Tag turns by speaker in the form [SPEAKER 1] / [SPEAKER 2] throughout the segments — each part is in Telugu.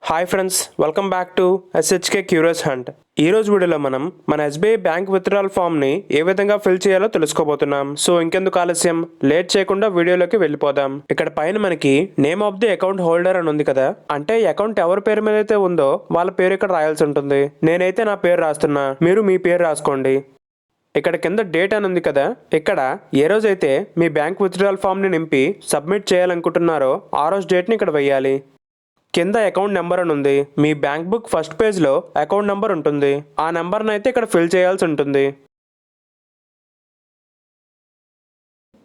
[SPEAKER 1] Hi friends, welcome back to SHK curious hunt. ఈ రోజు వీడియోలో మనం మన ఎస్బీఐ బ్యాంక్ విత్డ్రాల్ ఫామ్ని ఏ విధంగా ఫిల్ చేయాలో తెలుసుకోబోతున్నాం. సో ఇంకెందుకు ఆలస్యం, లేట్ చేయకుండా వీడియోలోకి వెళ్ళిపోదాం. ఇక్కడ పైన మనకి name of the account holder అని ఉంది కదా, అంటే అకౌంట్ ఎవరి పేరు మీద అయితే ఉందో వాళ్ళ పేరు ఇక్కడ రాయాల్సి ఉంటుంది. నేనైతే నా పేరు రాస్తున్నా, మీరు మీ పేరు రాసుకోండి. ఇక్కడ కింద డేట్ అని ఉంది కదా, ఇక్కడ ఏ రోజైతే మీ బ్యాంక్ విత్డ్రాల్ ఫామ్ని నింపి సబ్మిట్ చేయాలనుకుంటున్నారో ఆ రోజు డేట్ని ఇక్కడ వేయాలి. కింద అకౌంట్ నెంబర్ అని ఉంది. మీ బ్యాంక్ బుక్ ఫస్ట్ పేజ్లో అకౌంట్ నెంబర్ ఉంటుంది. ఆ నెంబర్ని అయితే ఇక్కడ ఫిల్ చేయాల్సి ఉంటుంది.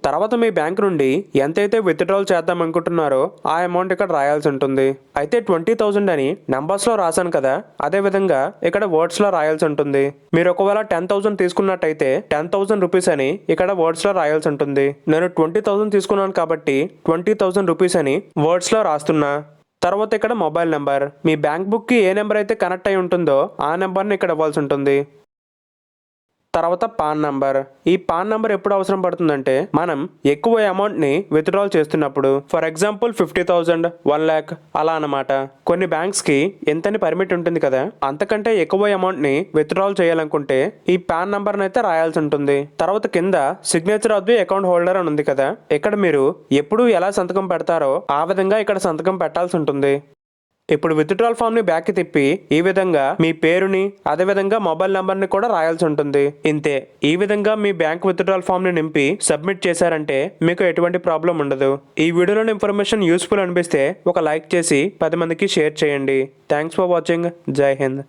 [SPEAKER 1] తర్వాత మీ బ్యాంక్ నుండి ఎంతైతే విత్డ్రాల్ చేద్దాం అనుకుంటున్నారో ఆ అమౌంట్ ఇక్కడ రాయాల్సి ఉంటుంది. అయితే 20,000 అని నెంబర్స్లో రాశాను కదా, అదే విధంగా ఇక్కడ వర్డ్స్లో రాయాల్సి ఉంటుంది. మీరు ఒకవేళ 10,000 తీసుకున్నట్టయితే 10,000 రూపీస్ అని ఇక్కడ వర్డ్స్లో రాయాల్సి ఉంటుంది. నేను 20,000 తీసుకున్నాను కాబట్టి 20,000 రూపీస్ అని వర్డ్స్లో రాస్తున్నా. తర్వాత ఇక్కడ మొబైల్ నెంబర్, మీ బ్యాంక్ బుక్కి ఏ నెంబర్ అయితే కనెక్ట్ అయి ఉంటుందో ఆ నెంబర్ని ఇక్కడ ఇవ్వాల్సి ఉంటుంది. తర్వాత పాన్ నంబర్. ఈ పాన్ నంబర్ ఎప్పుడు అవసరం పడుతుందంటే మనం ఎక్కువ అమౌంట్ని విత్డ్రాల్ చేస్తున్నప్పుడు. ఫర్ ఎగ్జాంపుల్ 50,000, 1,00,000 అలా అనమాట. కొన్ని బ్యాంక్స్కి ఎంతని పర్మిట్ ఉంటుంది కదా, అంతకంటే ఎక్కువ అమౌంట్ని విత్డ్రాల్ చేయాలనుకుంటే ఈ పాన్ నంబర్ని అయితే రాయాల్సి ఉంటుంది. తర్వాత కింద signature of the account holder అని ఉంది కదా, ఇక్కడ మీరు ఎప్పుడు ఎలా సంతకం పెడతారో ఆ విధంగా ఇక్కడ సంతకం పెట్టాల్సి ఉంటుంది. ఇప్పుడు విత్డ్రాల్ ఫామ్ని బ్యాక్కి తిప్పి ఈ విధంగా మీ పేరుని అదేవిధంగా మొబైల్ నెంబర్ని కూడా రాయాల్సి ఉంటుంది. ఇంతే. ఈ విధంగా మీ బ్యాంక్ విత్డ్రాల్ ఫామ్ని నింపి సబ్మిట్ చేశారంటే మీకు ఎటువంటి ప్రాబ్లం ఉండదు. ఈ వీడియోలోని ఇన్ఫర్మేషన్ యూస్ఫుల్ అనిపిస్తే ఒక లైక్ చేసి 10 మందికి షేర్ చేయండి. Thanks for watching. జై హింద్.